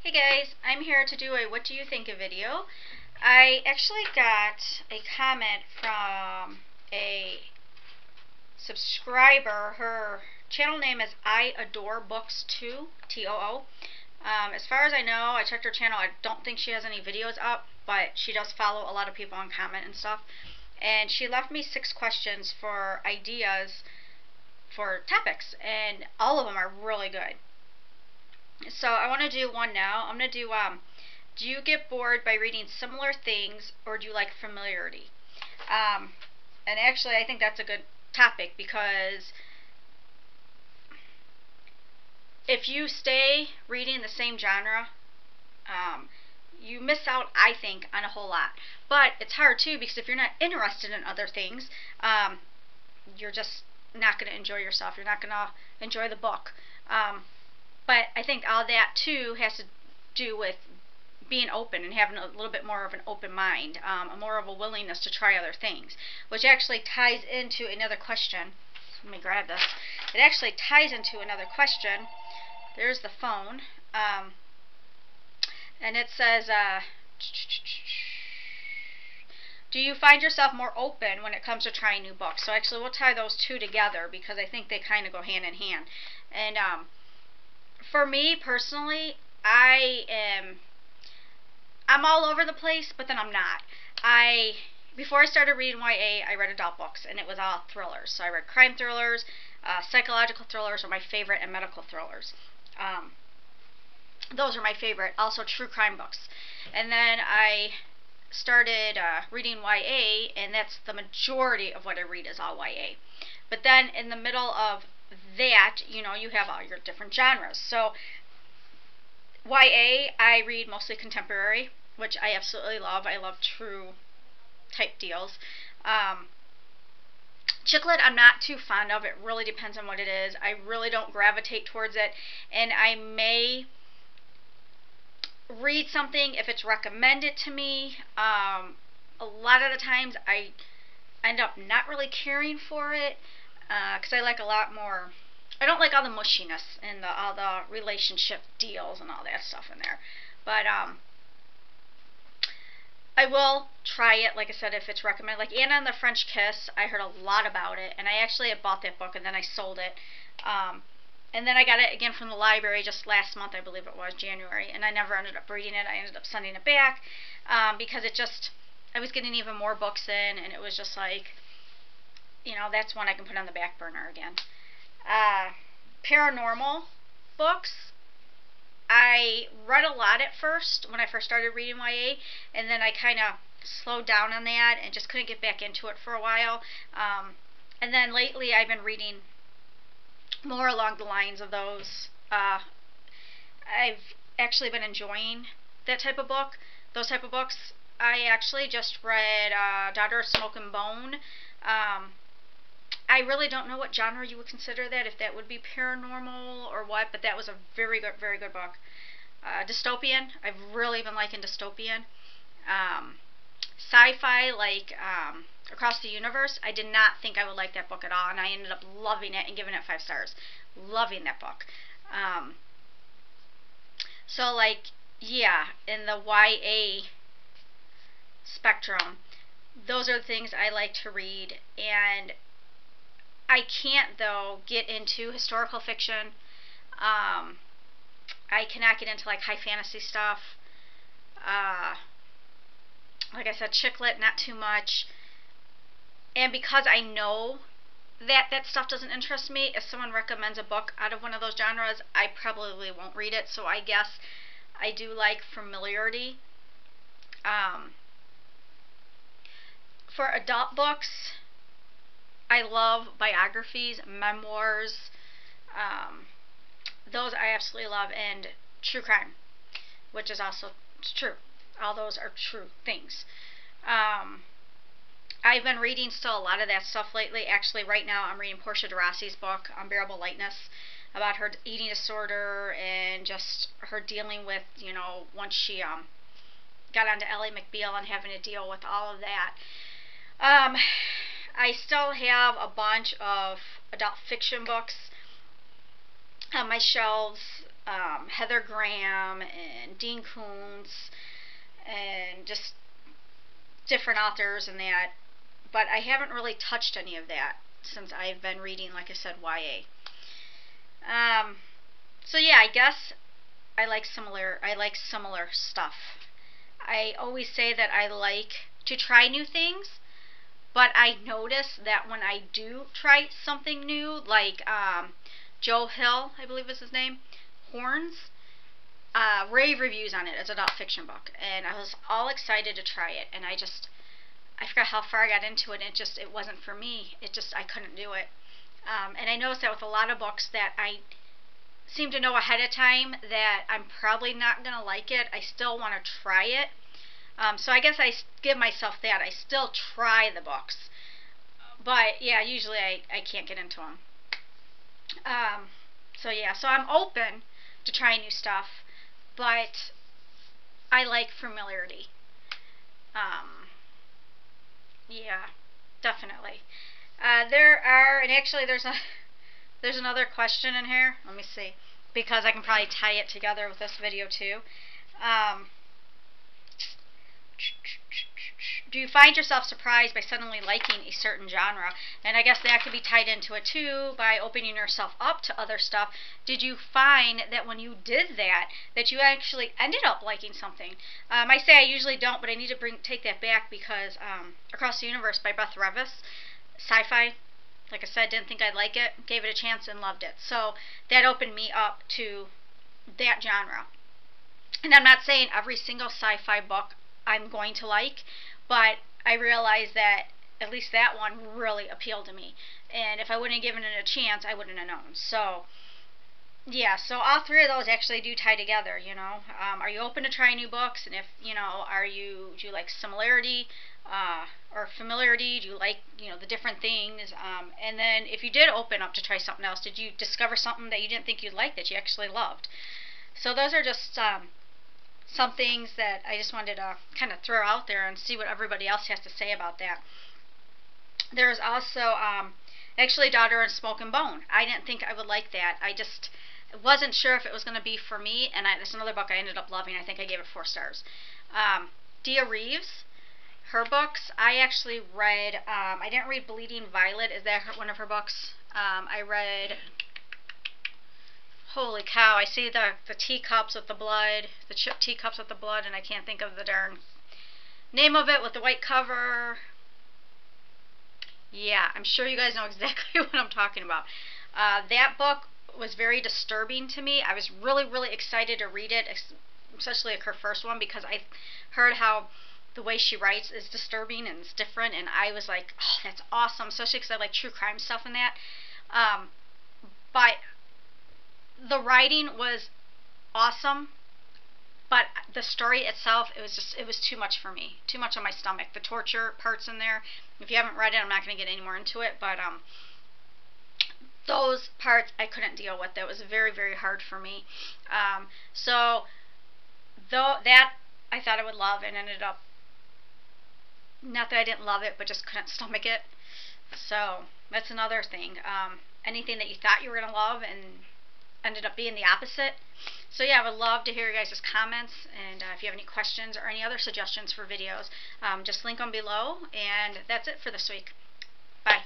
Hey guys, I'm here to do a what do you think video. I actually got a comment from a subscriber. Her channel name is I Adore Books Too, T-O-O. As far as I know, I checked her channel. I don't think she has any videos up, but she does follow a lot of people and comment and stuff. And she left me 6 questions for ideas for topics, and all of them are really good. So I want to do one now. I'm going to do you get bored by reading similar things, or do you like familiarity? And actually, I think that's a good topic, because if you stay reading the same genre, you miss out, I think, on a whole lot. But it's hard too, because if you're not interested in other things, you're just not going to enjoy yourself. You're not going to enjoy the book. But I think all that too has to do with being open and having a little bit more of an open mind, more of a willingness to try other things, which actually ties into another question. Let me grab this. It actually ties into another question. There's the phone. And it says, do you find yourself more open when it comes to trying new books? So actually we'll tie those two together, because I think they kind of go hand in hand. And for me personally, I'm all over the place, but then I'm not. Before I started reading YA, I read adult books, and it was all thrillers. So I read crime thrillers, psychological thrillers are my favorite, and medical thrillers. Those are my favorite. Also true crime books. And then I started reading YA, and that's the majority of what I read is all YA. But then in the middle of that, you know, you have all your different genres. So YA, I read mostly contemporary, which I absolutely love. I love true type deals. Chick lit, I'm not too fond of. It really depends on what it is. I really don't gravitate towards it, and I may read something if it's recommended to me. A lot of the times I end up not really caring for it, because I like a lot more. I don't like all the mushiness and all the relationship deals and all that stuff in there. But I will try it, like I said, if it's recommended. Like Anna and the French Kiss, I heard a lot about it, and I actually had bought that book, and then I sold it. And then I got it again from the library just last month, I believe it was, January, and I never ended up reading it. I ended up sending it back, because I was getting even more books in, and it was just like, you know, that's one I can put on the back burner again. Paranormal books, I read a lot at first when I first started reading YA, and then I kind of slowed down on that and just couldn't get back into it for a while. And then lately I've been reading more along the lines of those. I've actually been enjoying that type of book, those type of books. I actually just read Daughter of Smoke and Bone. I really don't know what genre you would consider that, if that would be paranormal or what, but that was a very good book. Dystopian, I've really been liking dystopian. Sci-fi, like Across the Universe, I did not think I would like that book at all, and I ended up loving it and giving it 5 stars. Loving that book. So, like, yeah, in the YA spectrum, those are the things I like to read. And I can't, though, get into historical fiction. I cannot get into, like, high fantasy stuff. Like I said, chick lit, not too much. And because I know that stuff doesn't interest me, if someone recommends a book out of one of those genres, I probably won't read it. So I guess I do like familiarity. For adult books, I love biographies, memoirs. Those I absolutely love, and true crime, which is also true. All those are true things. I've been reading still a lot of that stuff lately. Actually, right now I'm reading Portia de Rossi's book, Unbearable Lightness, about her eating disorder and just her dealing with, you know, once she got onto Ally McBeal and having to deal with all of that. I still have a bunch of adult fiction books on my shelves. Heather Graham and Dean Koontz and just different authors and that, but I haven't really touched any of that since I've been reading, like I said, YA. So yeah, I guess I like similar stuff. I always say that I like to try new things, but I notice that when I do try something new, like Joe Hill, I believe is his name, Horns, rave reviews on it. It's an adult fiction book, and I was all excited to try it, and I forgot how far I got into it, and it wasn't for me. I couldn't do it. And I noticed that with a lot of books that I seem to know ahead of time that I'm probably not going to like it. I still want to try it. So I guess I give myself that. I still try the books. But yeah, usually I can't get into them. So yeah, so I'm open to trying new stuff, but I like familiarity. Yeah, definitely. And actually there's another question in here. Let me see, because I can probably tie it together with this video too. Do you find yourself surprised by suddenly liking a certain genre? And I guess that could be tied into it too, by opening yourself up to other stuff. Did you find that when you did that, that you actually ended up liking something? I say I usually don't, but I need to take that back, because Across the Universe by Beth Revis, sci-fi, like I said, didn't think I'd like it, gave it a chance and loved it. So that opened me up to that genre. And I'm not saying every single sci-fi book I'm going to like, but I realized that at least that one really appealed to me. And if I wouldn't have given it a chance, I wouldn't have known. So yeah, so all three of those actually do tie together, you know. Are you open to trying new books? And if, you know, do you like similarity or familiarity? Do you like, you know, the different things? And then if you did open up to try something else, did you discover something that you didn't think you'd like that you actually loved? So those are just some things that I just wanted to kind of throw out there and see what everybody else has to say about that. There's also actually Daughter and Smoke and Bone. I didn't think I would like that. I just wasn't sure if it was going to be for me, and that's another book I ended up loving. I think I gave it 4 stars. Dia Reeves, her books, I actually read, I didn't read Bleeding Violet. Is that one of her books? I read, holy cow, I see the teacups with the blood, the chipped teacups with the blood, and I can't think of the darn name of it with the white cover. Yeah, I'm sure you guys know exactly what I'm talking about. That book was very disturbing to me. I was really, really excited to read it, especially like her first one, because I heard how the way she writes is disturbing and it's different, and I was like, oh, that's awesome, especially because I like true crime stuff and that. But the writing was awesome, but the story itself, it was too much for me, too much on my stomach. The torture parts in there, if you haven't read it, I'm not going to get any more into it, but those parts I couldn't deal with. That was very, very hard for me. So though that I thought I would love, and ended up, not that I didn't love it, but just couldn't stomach it. So that's another thing. Anything that you thought you were going to love and ended up being the opposite. So yeah, I would love to hear your guys' comments, and if you have any questions or any other suggestions for videos, just link them below, and that's it for this week. Bye.